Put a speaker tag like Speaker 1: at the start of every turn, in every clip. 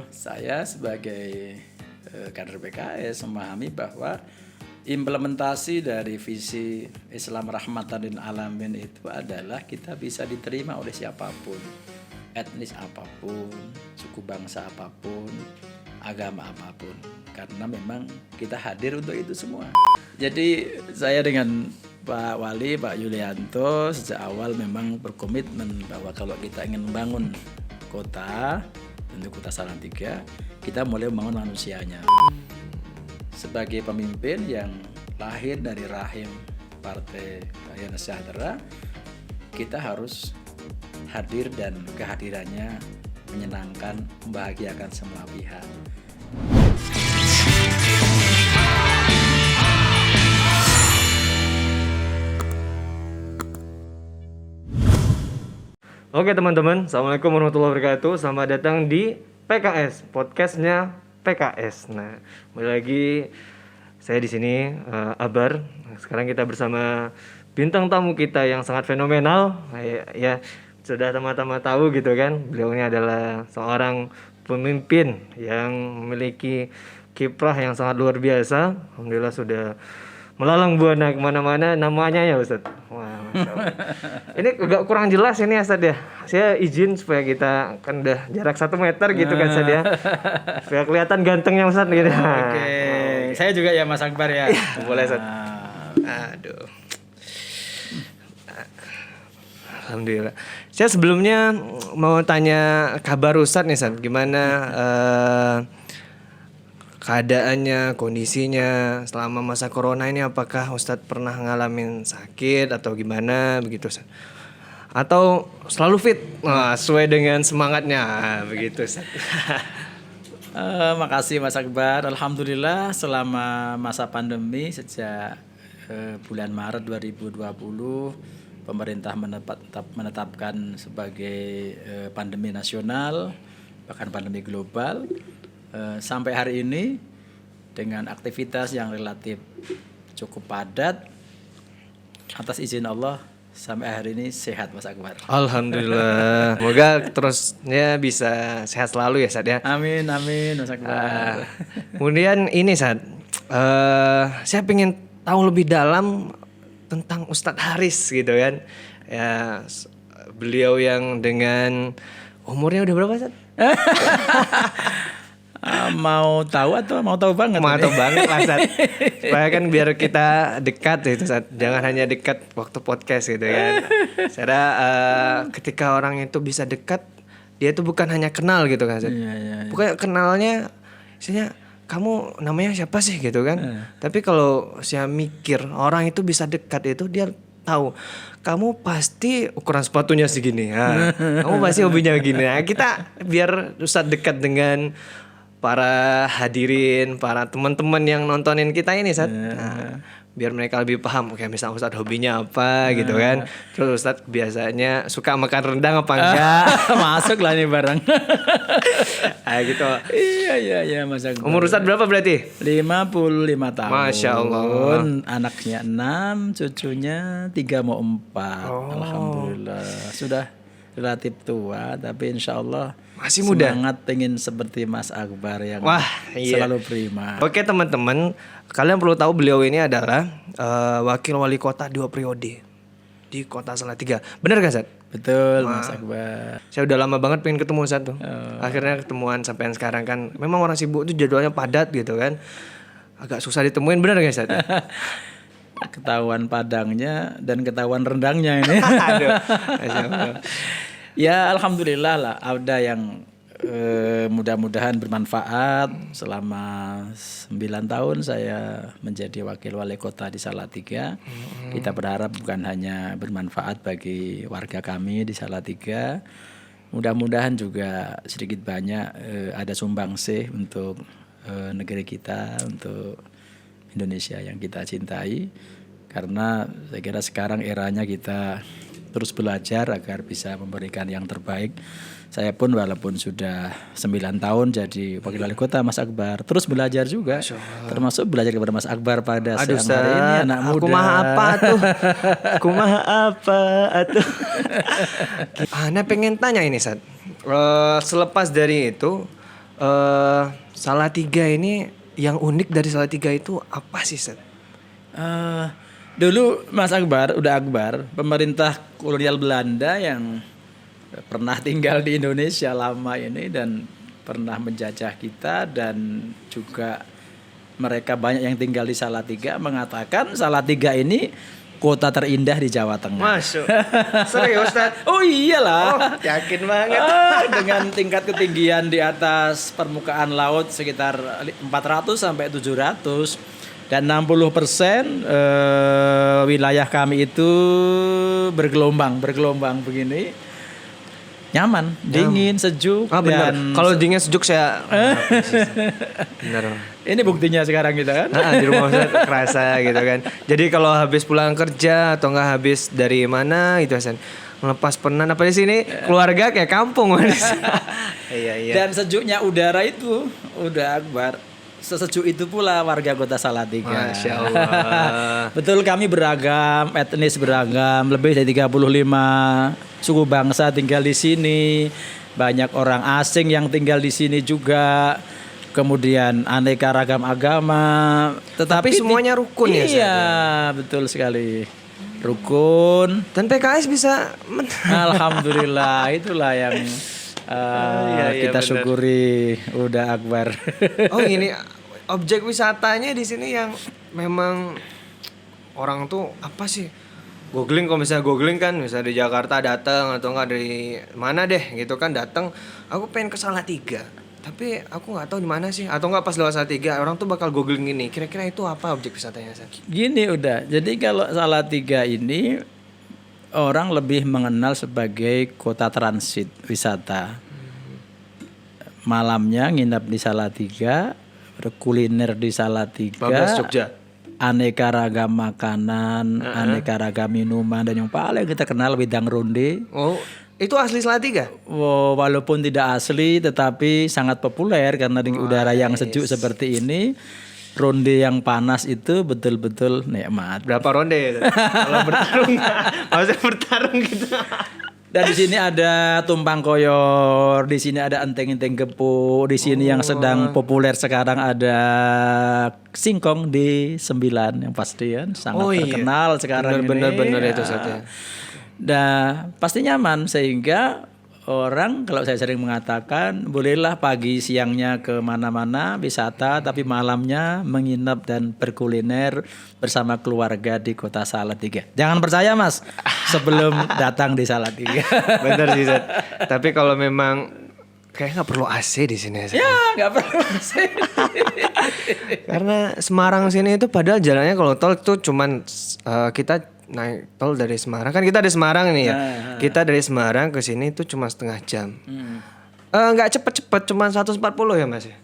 Speaker 1: Saya sebagai kader PKS memahami bahwa implementasi dari visi Islam rahmatan lil alamin itu adalah kita bisa diterima oleh siapapun, etnis apapun, suku bangsa apapun, agama apapun, karena memang kita hadir untuk itu semua. Jadi saya dengan Pak Wali, Pak Yulianto sejak awal memang berkomitmen bahwa kalau kita ingin membangun kota, tentu kota Salatiga, kita mulai membangun manusianya. Sebagai pemimpin yang lahir dari rahim Partai Keadilan Sejahtera, kita harus hadir dan kehadirannya menyenangkan, membahagiakan semua pihak.
Speaker 2: Oke teman-teman, Assalamualaikum warahmatullahi wabarakatuh. Selamat datang di PKS, podcastnya PKS. Nah, kembali lagi saya di sini, Abar. Sekarang kita bersama bintang tamu kita yang sangat fenomenal. Ya, sudah teman-teman tahu gitu kan. Beliau ini adalah seorang pemimpin yang memiliki kiprah yang sangat luar biasa. Alhamdulillah sudah melalang buana kemana-mana, namanya ya Ustaz. Wah, Masya Allah. Ini agak kurang jelas ini Ustaz ya. Saya izin supaya kita kan udah jarak 1 meter gitu kan Ustaz ya. Supaya kelihatan gantengnya Ustaz gitu.
Speaker 1: Oke. Saya juga ya Mas Akbar ya.
Speaker 2: Boleh Ustaz. Aduh. Alhamdulillah. Saya sebelumnya mau tanya kabar Ustaz nih Ustaz. Gimana keadaannya, kondisinya selama masa corona ini, apakah Ustadz pernah ngalamin sakit atau gimana begitu Ustadz? Atau selalu fit? Sesuai dengan semangatnya begitu Ustadz.
Speaker 1: Makasih Mas Akbar. Alhamdulillah selama masa pandemi sejak bulan Maret 2020 pemerintah menetapkan sebagai pandemi nasional, bahkan pandemi global. Sampai hari ini dengan aktivitas yang relatif cukup padat, atas izin Allah sampai hari ini sehat Mas Akbar.
Speaker 2: Alhamdulillah. Semoga terus ya bisa sehat selalu ya Sad ya.
Speaker 1: Amin amin Mas Akbar.
Speaker 2: Kemudian ini Sad, saya pengen tahu lebih dalam tentang Ustadz Haris gitu kan. Ya, beliau yang dengan umurnya udah berapa Sad?
Speaker 1: Mau tahu atau mau tahu banget?
Speaker 2: Mau tahu banget lah Sat. Supaya kan biar kita dekat gitu Sat. Jangan hanya dekat waktu podcast gitu kan. Saya ketika orang itu bisa dekat, dia itu bukan hanya kenal gitu kan Sat.
Speaker 1: Iya.
Speaker 2: Bukan kenalnya misalnya kamu namanya siapa sih gitu kan. Tapi kalau saya mikir orang itu bisa dekat itu dia tahu kamu pasti ukuran sepatunya segini. Kamu pasti hobinya begini. Nah, kita biar Ustadz dekat dengan para hadirin, para teman-teman yang nontonin kita ini Ustaz. Nah, biar mereka lebih paham kayak misalnya Ustaz hobinya apa gitu kan. Terus Ustaz biasanya suka makan rendang apa enggak?
Speaker 1: Masuk lah nih barang.
Speaker 2: Gitu.
Speaker 1: Iya Mas Akbar.
Speaker 2: Umur Ustaz berapa berarti?
Speaker 1: 55 tahun.
Speaker 2: Masya Allah.
Speaker 1: Anaknya 6, cucunya 3 mau 4. Alhamdulillah. Sudah relatif tua tapi insya Allah
Speaker 2: masih muda.
Speaker 1: Semangat pengen seperti Mas Akbar yang selalu prima.
Speaker 2: Oke teman-teman, kalian perlu tahu beliau ini adalah wakil wali kota 2 periode di kota Salatiga. Benar gak Sat?
Speaker 1: Betul Mas Akbar.
Speaker 2: Saya udah lama banget pengen ketemu Sat tuh. Akhirnya ketemuan sampai sekarang kan. Memang orang sibuk tuh jadwalnya padat gitu kan. Agak susah ditemuin, benar gak Sat?
Speaker 1: Ketahuan padangnya dan ketahuan rendangnya ini.
Speaker 2: Aduh, Masya Allah.
Speaker 1: Ya alhamdulillah lah ada yang mudah-mudahan bermanfaat. Selama 9 tahun saya menjadi wakil wali kota di Salatiga. Kita berharap bukan hanya bermanfaat bagi warga kami di Salatiga, mudah-mudahan juga sedikit banyak ada sumbangsih untuk negeri kita, untuk Indonesia yang kita cintai. Karena saya kira sekarang eranya kita terus belajar agar bisa memberikan yang terbaik. Saya pun walaupun sudah 9 tahun jadi wakil wali kota Mas Akbar, terus belajar juga. Termasuk belajar kepada Mas Akbar pada siang hari ini, anak muda.
Speaker 2: Aku mah apa tuh? Aku mah apa tuh? Ana pengen tanya ini Sat. Selepas dari itu Salatiga ini yang unik dari Salatiga itu apa sih, Set?
Speaker 1: Dulu Mas Akbar, pemerintah kolonial Belanda yang pernah tinggal di Indonesia lama ini dan pernah menjajah kita, dan juga mereka banyak yang tinggal di Salatiga mengatakan Salatiga ini kota terindah di Jawa Tengah.
Speaker 2: Masuk. Serius, Ustaz?
Speaker 1: Oh iyalah.
Speaker 2: Yakin banget.
Speaker 1: Dengan tingkat ketinggian di atas permukaan laut sekitar 400 sampai 700 dan 60% wilayah kami itu bergelombang begini. Nyaman, dingin, sejuk.
Speaker 2: Benar.
Speaker 1: Dan
Speaker 2: Kalau dingin sejuk saya benar.
Speaker 1: ini buktinya sekarang kita kan.
Speaker 2: Di rumah Ustaz kerasa gitu kan. Jadi kalau habis pulang kerja atau enggak habis dari mana gitu Hasan, melepas penat apa di sini keluarga kayak kampung. Iya.
Speaker 1: Dan sejuknya udara itu udah Akbar. Sesejuk itu pula warga kota Salatiga.
Speaker 2: Masya Allah.
Speaker 1: Betul, kami beragam, etnis beragam, lebih dari 35 suku bangsa tinggal di sini. Banyak orang asing yang tinggal di sini juga. Kemudian aneka ragam agama. Tapi
Speaker 2: semuanya rukun ya, Ustaz?
Speaker 1: Iya, betul sekali. Rukun.
Speaker 2: Dan PKS bisa
Speaker 1: Alhamdulillah, itulah yang kita
Speaker 2: benar.
Speaker 1: syukuri udah Akbar.
Speaker 2: Oh ini objek wisatanya di sini yang memang orang tuh apa sih? Googling, kalau misalnya googling kan misalnya di Jakarta datang atau enggak dari mana deh gitu kan datang, aku pengen ke Salatiga. Tapi aku nggak tahu di mana sih, atau enggak pas lewat Salatiga orang tuh bakal googling ini. Kira-kira itu apa objek wisatanya, San?
Speaker 1: Gini udah. Jadi kalau Salatiga ini orang lebih mengenal sebagai kota transit wisata. Malamnya nginap di Salatiga, berkuliner di Salatiga,
Speaker 2: Bablas Jogja.
Speaker 1: aneka ragam makanan, aneka ragam minuman, dan yang paling kita kenal wedang ronde.
Speaker 2: Oh, itu asli Salatiga?
Speaker 1: Walaupun tidak asli tetapi sangat populer karena di udara yang sejuk seperti ini. Ronde yang panas itu betul-betul nikmat.
Speaker 2: Berapa ronde? Kalau bertarung, maksudnya bertarung gitu.
Speaker 1: Dan di sini ada tumpang koyor, di sini ada enteng-enteng gepuk, di sini yang sedang populer sekarang ada singkong di 9 yang pasti kan sangat terkenal sekarang ini.
Speaker 2: Bener itu saja.
Speaker 1: Nah, pasti nyaman sehingga orang, kalau saya sering mengatakan, bolehlah pagi siangnya ke mana-mana wisata, tapi malamnya menginap dan berkuliner bersama keluarga di kota Salatiga. Jangan percaya Mas, sebelum datang di Salatiga.
Speaker 2: Bener sih, Zat. Tapi kalau memang kayak nggak perlu AC di sini.
Speaker 1: Ya, nggak perlu sih.
Speaker 2: Karena Semarang sini itu padahal jalannya kalau tol itu cuman kita naik tol dari Semarang, kan kita dari Semarang nih ya. Kita dari Semarang ke sini itu cuma setengah jam. Nggak cepet-cepet, cuma 140 ya Mas ya.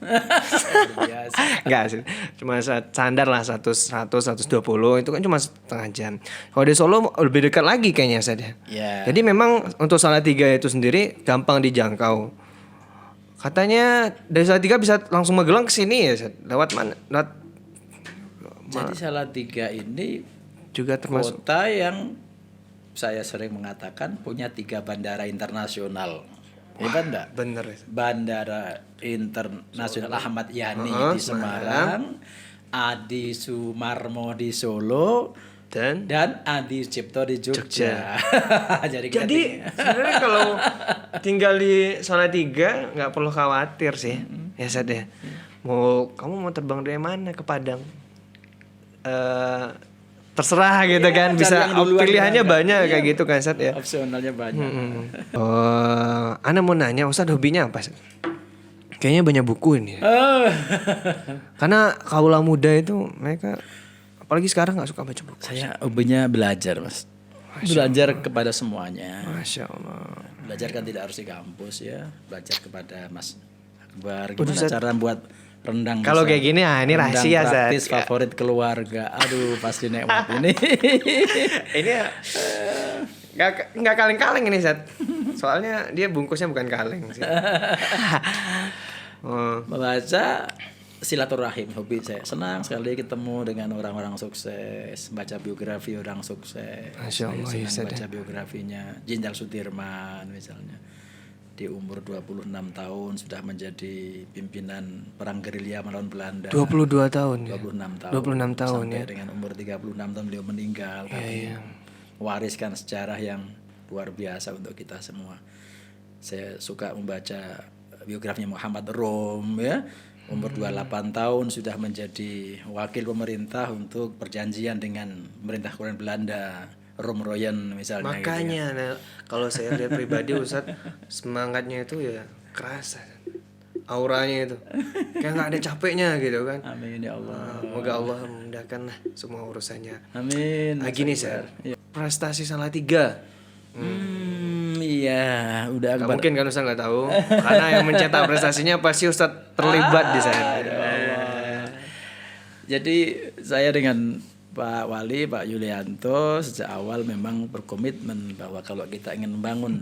Speaker 2: Nggak sih, cuma standar lah 120 itu kan cuma setengah jam. Kalau di Solo lebih dekat lagi kayaknya saja.
Speaker 1: Ya.
Speaker 2: Jadi memang untuk Salatiga itu sendiri gampang dijangkau. Katanya dari Salatiga bisa langsung Magelang ke sini ya, lewat mana?
Speaker 1: Jadi Salatiga ini
Speaker 2: Juga termasuk
Speaker 1: kota yang saya sering mengatakan punya 3 bandara internasional. Hebat enggak?
Speaker 2: bener.
Speaker 1: Bandara Internasional Ahmad Yani di Semarang, Adi Sumarmo di Solo,
Speaker 2: Dan
Speaker 1: Adi Cipto di Jogja. Jadi
Speaker 2: sebenarnya kalau tinggal di Salatiga nggak perlu khawatir sih, ya Sad ya. Kamu mau terbang dari mana ke Padang? Terserah gitu kan, bisa pilihannya banyak kayak gitu kan Sad ya.
Speaker 1: Opsionalnya banyak.
Speaker 2: Ana mau nanya, Ustaz hobinya apa Sad? Kayaknya banyak buku ini. Karena kaula muda itu mereka apalagi sekarang nggak suka baca buku.
Speaker 1: Saya hobinya belajar Mas. Belajar kepada semuanya.
Speaker 2: Masya Allah.
Speaker 1: Belajar kan tidak harus di kampus ya. Belajar kepada Mas Akbar. Gimana cara buat rendang?
Speaker 2: Kalau kayak gini, ini
Speaker 1: rendang
Speaker 2: rahasia
Speaker 1: praktis
Speaker 2: Zat.
Speaker 1: favorit keluarga. Aduh, pasti nikmat ini.
Speaker 2: Ini nggak kaleng-kaleng ini Zat. Soalnya dia bungkusnya bukan kaleng sih.
Speaker 1: Membaca silaturahim, hobi saya. Senang sekali ketemu dengan orang-orang sukses, baca biografi orang sukses.
Speaker 2: Masya Allah,
Speaker 1: Saya
Speaker 2: ya,
Speaker 1: senang
Speaker 2: Zat.
Speaker 1: baca biografinya Jenderal Sudirman misalnya. di umur 26 tahun sudah menjadi pimpinan perang gerilya melawan Belanda.
Speaker 2: 22 tahun ya.
Speaker 1: 26 tahun.
Speaker 2: 26 tahun
Speaker 1: sampai
Speaker 2: ya.
Speaker 1: dengan umur 36 tahun beliau meninggal, tapi mewariskan sejarah yang luar biasa untuk kita semua. Saya suka membaca biografinya Muhammad Rom ya. Umur 28 tahun sudah menjadi wakil pemerintah untuk perjanjian dengan pemerintah kolonial Belanda, Romroyen misalnya.
Speaker 2: Makanya nah, kalau saya lihat pribadi Ustadz, semangatnya itu ya kerasa. Auranya itu kayak nggak ada capeknya gitu kan.
Speaker 1: Amin ya Allah.
Speaker 2: Semoga Allah memudahkan lah semua urusannya.
Speaker 1: Amin.
Speaker 2: Gini saya, prestasi Salatiga.
Speaker 1: Iya, udah
Speaker 2: Gak mungkin kan Ustadz nggak tahu, karena yang mencetak prestasinya pasti Ustadz terlibat di sana.
Speaker 1: Jadi saya dengan Pak Wali, Pak Yulianto sejak awal memang berkomitmen bahwa kalau kita ingin membangun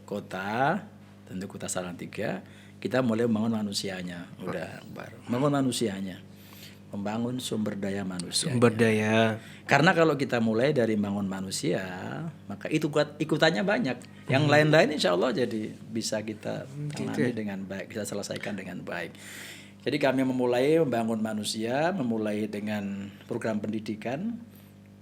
Speaker 1: kota, tentu kota Salatiga, kita mulai membangun manusianya. Udah baru membangun manusianya, membangun sumber daya manusia.
Speaker 2: Sumber daya.
Speaker 1: Karena kalau kita mulai dari bangun manusia, maka itu ikutannya banyak. Yang lain-lain insya Allah jadi bisa kita tangani dengan baik, bisa selesaikan dengan baik. Jadi kami memulai membangun manusia, memulai dengan program pendidikan.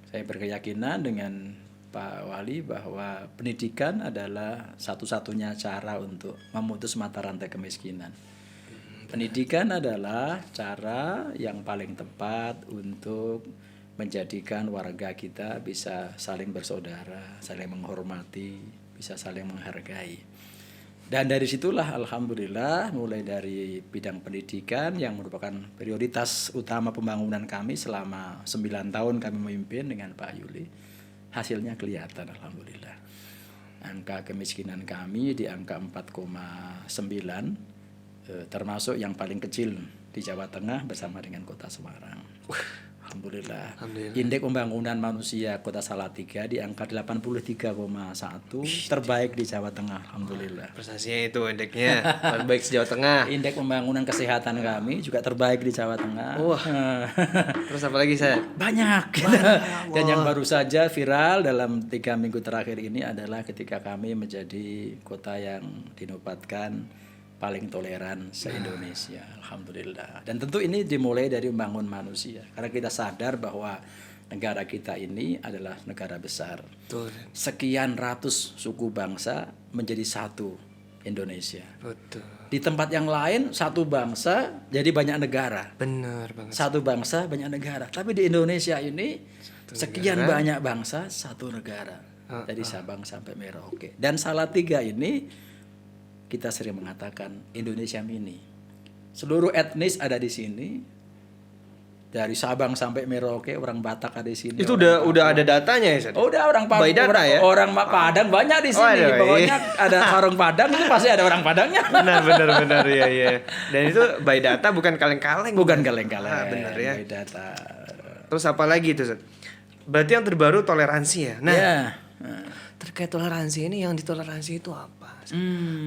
Speaker 1: Saya berkeyakinan dengan Pak Wali bahwa pendidikan adalah satu-satunya cara untuk memutus mata rantai kemiskinan. Pendidikan adalah cara yang paling tepat untuk menjadikan warga kita bisa saling bersaudara, saling menghormati, bisa saling menghargai. Dan dari situlah alhamdulillah mulai dari bidang pendidikan yang merupakan prioritas utama pembangunan kami selama 9 tahun kami memimpin dengan Pak Yuli. Hasilnya kelihatan alhamdulillah. Angka kemiskinan kami di angka 4,9, termasuk yang paling kecil di Jawa Tengah bersama dengan Kota Semarang. Alhamdulillah. Indeks pembangunan manusia Kota Salatiga di angka 83,1, terbaik di Jawa Tengah. Alhamdulillah.
Speaker 2: Prestasinya itu indeksnya terbaik di Jawa Tengah.
Speaker 1: Indeks pembangunan kesehatan kami juga terbaik di Jawa Tengah.
Speaker 2: Wah. Terus apa lagi saya?
Speaker 1: Banyak. Dan yang baru saja viral dalam 3 minggu terakhir ini adalah ketika kami menjadi kota yang dinobatkan paling toleran se-Indonesia. Alhamdulillah. Dan tentu ini dimulai dari membangun manusia. Karena kita sadar bahwa negara kita ini adalah negara besar.
Speaker 2: Betul.
Speaker 1: Sekian ratus suku bangsa menjadi satu Indonesia.
Speaker 2: Betul.
Speaker 1: Di tempat yang lain satu bangsa jadi banyak negara.
Speaker 2: Benar banget.
Speaker 1: Satu bangsa banyak negara. Tapi di Indonesia ini sekian banyak bangsa satu negara. Dari Sabang sampai Merauke. Dan Salatiga ini kita sering mengatakan Indonesia mini. Seluruh etnis ada di sini. Dari Sabang sampai Merauke, orang Batak ada di sini.
Speaker 2: Itu udah ada datanya ya, Ustaz?
Speaker 1: Udah orang
Speaker 2: By data ya?
Speaker 1: Orang Padang banyak di sini. Pokoknya ada warung Padang itu pasti ada orang Padangnya.
Speaker 2: Benar ya. Dan itu by data bukan kaleng-kaleng.
Speaker 1: Bukan kaleng-kaleng.
Speaker 2: Benar ya.
Speaker 1: By data.
Speaker 2: Terus apa lagi itu, Ustaz? Berarti yang terbaru toleransi ya. Nah, terkait toleransi ini, yang ditoleransi itu apa?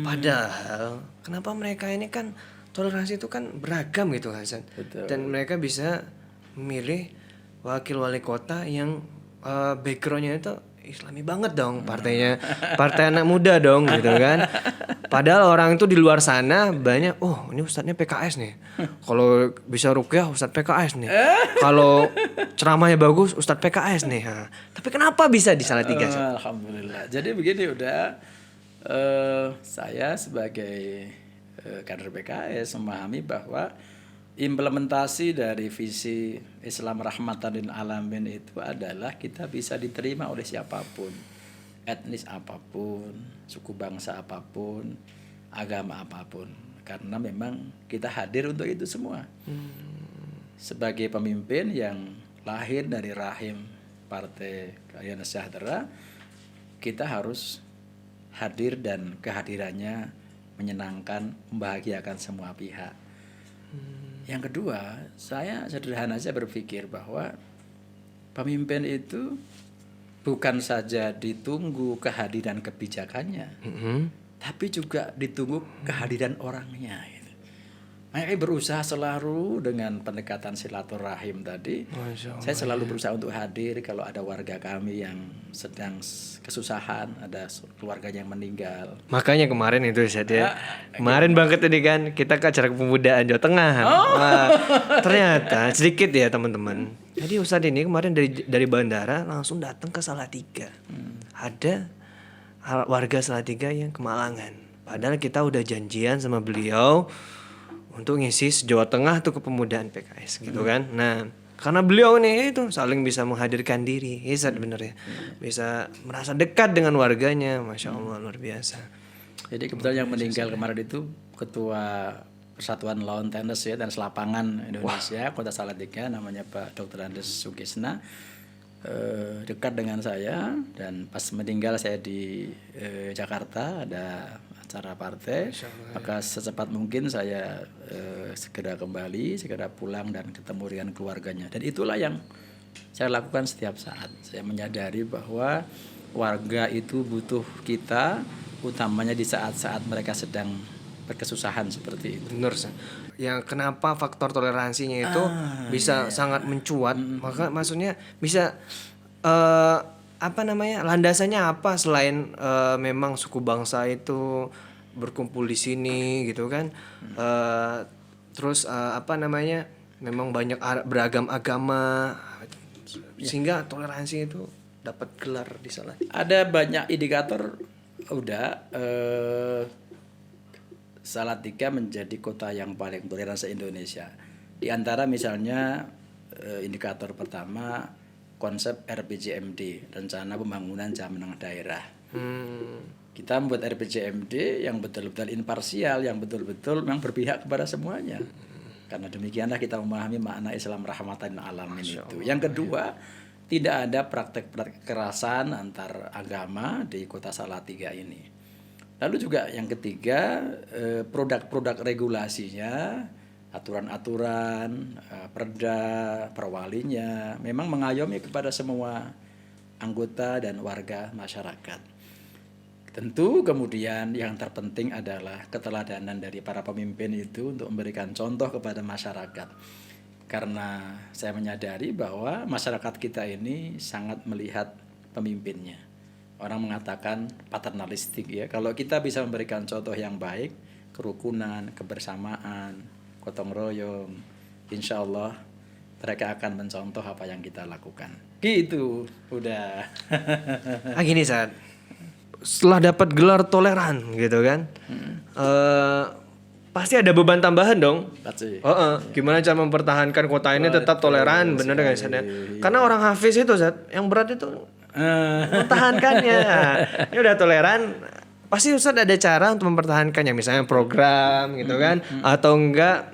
Speaker 2: Padahal kenapa mereka ini kan toleransi itu kan beragam gitu Hasan. Dan mereka bisa memilih wakil wali kota yang backgroundnya itu Islami banget dong, partainya partai anak muda dong gitu kan. Padahal orang itu di luar sana banyak, oh ini ustadznya PKS nih. Kalau bisa ruqyah ustadz PKS nih. Kalau ceramahnya bagus ustadz PKS nih. Tapi kenapa bisa di Salatiga?
Speaker 1: Alhamdulillah. Jadi begini saya sebagai kader PKS memahami bahwa implementasi dari visi Islam rahmatan lil alamin itu adalah kita bisa diterima oleh siapapun, etnis apapun, suku bangsa apapun, agama apapun, karena memang kita hadir untuk itu semua. Sebagai pemimpin yang lahir dari rahim Partai Keadilan Sejahtera, kita harus hadir dan kehadirannya menyenangkan, membahagiakan semua pihak. Yang kedua, saya sederhana saja berpikir bahwa pemimpin itu bukan saja ditunggu kehadiran kebijakannya, tapi juga ditunggu kehadiran orangnya. Gitu. Makanya berusaha selalu dengan pendekatan silaturahim tadi. Saya selalu berusaha untuk hadir kalau ada warga kami yang sedang kesusahan, ada keluarganya yang meninggal.
Speaker 2: Makanya kemarin itu Ustaz ya. Kemarin banget tadi kan kita ke acara kepemudaan Jawa Tengah. Wah, ternyata sedikit ya teman-teman. Jadi Ustaz ini kemarin dari bandara langsung datang ke Salatiga. Ada warga Salatiga yang kemalangan. Padahal kita udah janjian sama beliau untuk ngisi Jawa Tengah tuh kepemudaan PKS gitu kan. Nah, karena beliau nih itu saling bisa menghadirkan diri, Ustaz bener ya. Bisa merasa dekat dengan warganya, Masya Allah luar biasa.
Speaker 1: Jadi kebetulan yang meninggal kemarin itu Ketua Persatuan Lawn Tenis ya dan Selapangan Indonesia Kota Salatiga, namanya Pak Dr. Andes Sugisna. Dekat dengan saya, dan pas meninggal saya di Jakarta ada acara partai, maka secepat mungkin saya segera kembali, segera pulang dan ketemu dengan keluarganya. Dan itulah yang saya lakukan setiap saat. Saya menyadari bahwa warga itu butuh kita, utamanya di saat-saat mereka sedang berkesusahan seperti itu.
Speaker 2: Bener Ustaz. Yang kenapa faktor toleransinya itu bisa sangat mencuat, maka maksudnya bisa apa namanya, landasannya apa selain memang suku bangsa itu berkumpul di sini gitu kan. Terus apa namanya, memang banyak beragam agama sehingga toleransi itu dapat gelar di sana.
Speaker 1: Ada banyak indikator Salatiga menjadi kota yang paling toleran se-Indonesia. Di antara misalnya indikator pertama konsep RPJMD, Rencana Pembangunan Jangka Menengah Daerah. Kita membuat RPJMD yang betul-betul imparsial, yang betul-betul memang berpihak kepada semuanya. Karena demikianlah kita memahami makna Islam rahmatan lil alamin itu. Yang kedua, tidak ada praktek-praktek kekerasan antar agama di kota Salatiga ini. Lalu juga yang ketiga, produk-produk regulasinya, aturan-aturan, perda, perwalinya memang mengayomi kepada semua anggota dan warga masyarakat. Tentu kemudian yang terpenting adalah keteladanan dari para pemimpin itu untuk memberikan contoh kepada masyarakat. Karena saya menyadari bahwa masyarakat kita ini sangat melihat pemimpinnya. Orang mengatakan paternalistik ya. Kalau kita bisa memberikan contoh yang baik, kerukunan, kebersamaan, gotong royong, insya Allah mereka akan mencontoh apa yang kita lakukan. Gitu, udah.
Speaker 2: Gini Saat, setelah dapat gelar toleran gitu kan, pasti ada beban tambahan dong.
Speaker 1: Pasti.
Speaker 2: Gimana cara mempertahankan kota ini tetap toleran, bener nggak Saat? Karena orang Hafiz itu Saat, yang berat itu mempertahankannya. Ini udah toleran, pasti Ustaz ada cara untuk mempertahankannya, misalnya program gitu kan, atau enggak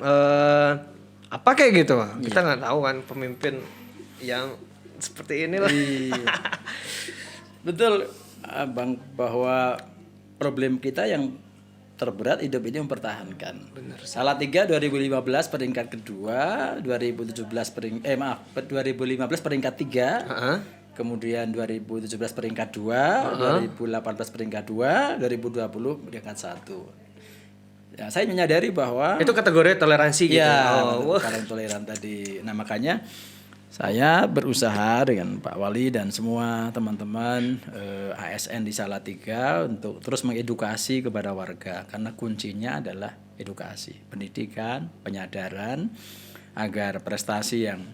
Speaker 2: apa kayak gitu. Kita nggak tahu kan pemimpin yang seperti inilah.
Speaker 1: Betul Bang, bahwa problem kita yang terberat hidup ini mempertahankan. Benar. Salatiga 2015 peringkat kedua, 2015 peringkat 3. Kemudian 2017 peringkat 2, 2018 peringkat 2, 2020 peringkat 1. Ya, saya menyadari bahwa
Speaker 2: itu kategori toleransi gitu.
Speaker 1: Paling toleran tadi. Nah, makanya saya berusaha dengan Pak Wali dan semua teman-teman ASN di Salatiga untuk terus mengedukasi kepada warga, karena kuncinya adalah edukasi, pendidikan, penyadaran agar prestasi yang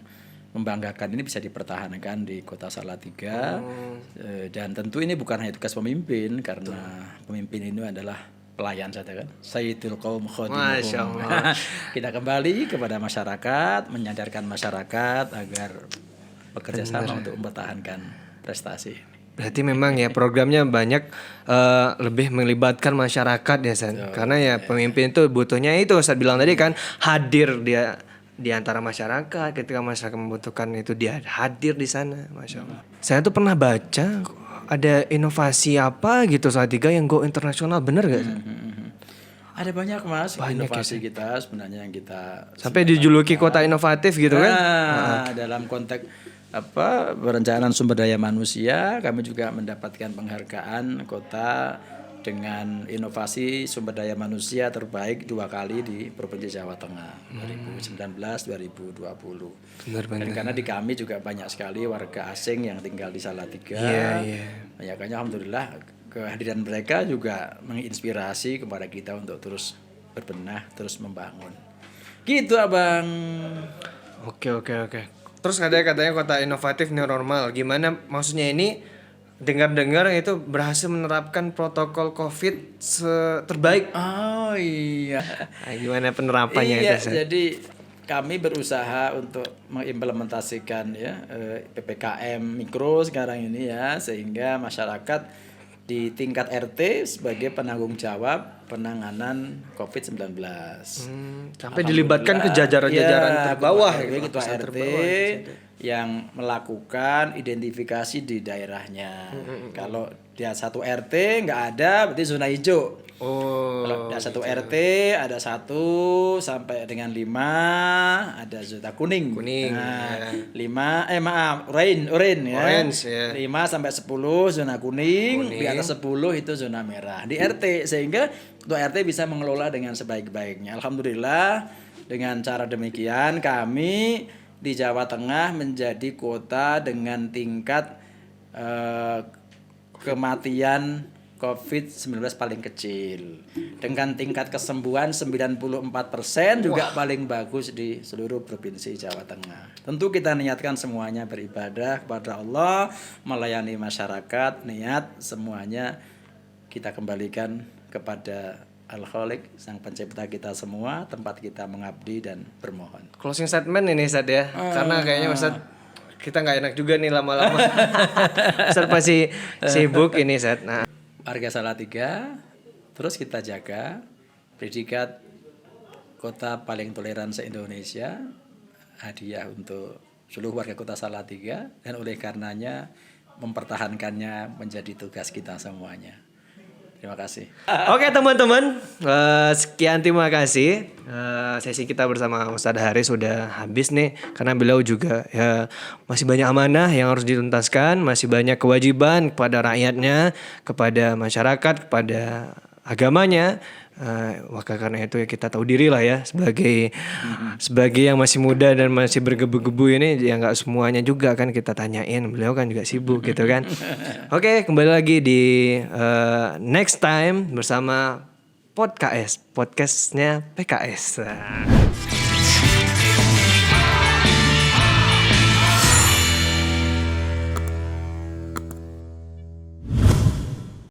Speaker 1: membanggakan ini bisa dipertahankan di kota Salatiga. Dan tentu ini bukan hanya tugas pemimpin, karena pemimpin ini adalah pelayan saja kan. Sayyidul qaum khadimuhum. Kita kembali kepada masyarakat, menyadarkan masyarakat agar bekerja sama untuk mempertahankan prestasi.
Speaker 2: Berarti memang ya programnya banyak lebih melibatkan masyarakat ya San. Karena ya pemimpin itu butuhnya itu Ustaz bilang tadi kan, hadir dia di antara masyarakat, ketika masyarakat membutuhkan itu dia hadir di sana, Masya Allah. Saya tuh pernah baca ada inovasi apa gitu Salatiga yang go internasional, bener gak?
Speaker 1: Ada banyak Mas, inovasi kita sebenarnya yang kita
Speaker 2: sampai dijuluki kota inovatif gitu kan.
Speaker 1: Dalam konteks perencanaan sumber daya manusia, kami juga mendapatkan penghargaan kota dengan inovasi sumber daya manusia terbaik 2 kali di Provinsi Jawa Tengah 2019-2020. Dan karena di kami juga banyak sekali warga asing yang tinggal di Salatiga. Makanya alhamdulillah kehadiran mereka juga menginspirasi kepada kita untuk terus berbenah, terus membangun. Gitu Abang.
Speaker 2: Oke. Terus katanya kota inovatif new normal. Gimana maksudnya ini? Dengar-dengar itu berhasil menerapkan protokol COVID terbaik.
Speaker 1: Oh iya.
Speaker 2: Nah, gimana penerapannya
Speaker 1: Iya,
Speaker 2: itu?
Speaker 1: jadi kami berusaha untuk mengimplementasikan ya PPKM mikro sekarang ini ya, sehingga masyarakat di tingkat RT sebagai penanggung jawab penanganan COVID-19.
Speaker 2: Sampai dilibatkan ke jajaran-jajaran terbawah gitu,
Speaker 1: ketua RT yang melakukan identifikasi di daerahnya. Kalau dia satu RT nggak ada, berarti zona hijau. Kalau ada satu RT ada 1 sampai dengan 5 ada zona kuning. Nah, 5 orange ya.
Speaker 2: Orange, ya.
Speaker 1: 5 sampai 10 zona kuning, di atas 10 itu zona merah di RT, sehingga ketua RT bisa mengelola dengan sebaik-baiknya. Alhamdulillah dengan cara demikian kami di Jawa Tengah menjadi kota dengan tingkat kematian COVID-19 paling kecil, dengan tingkat kesembuhan 94% juga paling bagus di seluruh provinsi Jawa Tengah. Tentu kita niatkan semuanya beribadah kepada Allah, melayani masyarakat, niat semuanya kita kembalikan kepada Al-Khaliq, Sang Pencipta kita semua, tempat kita mengabdi dan bermohon.
Speaker 2: Closing statement ini Ustaz ya. Karena kayaknya Ustaz kita nggak enak juga nih lama-lama. Ustaz pasti sibuk ini Ustaz. Nah,
Speaker 1: warga Salatiga terus kita jaga predikat kota paling toleran se-Indonesia, hadiah untuk seluruh warga kota Salatiga, dan oleh karenanya mempertahankannya menjadi tugas kita semuanya. Terima kasih.
Speaker 2: Oke teman-teman, sekian terima kasih. Sesi kita bersama Ustadz Haris sudah habis nih, karena beliau juga ya masih banyak amanah yang harus dituntaskan, masih banyak kewajiban kepada rakyatnya, kepada masyarakat, kepada agamanya. Maka karena itu ya kita tahu diri lah ya, sebagai yang masih muda dan masih bergebu-gebu ini, ya nggak semuanya juga kan kita tanyain, beliau kan juga sibuk gitu kan. Oke, kembali lagi di next time bersama podcastnya PKS.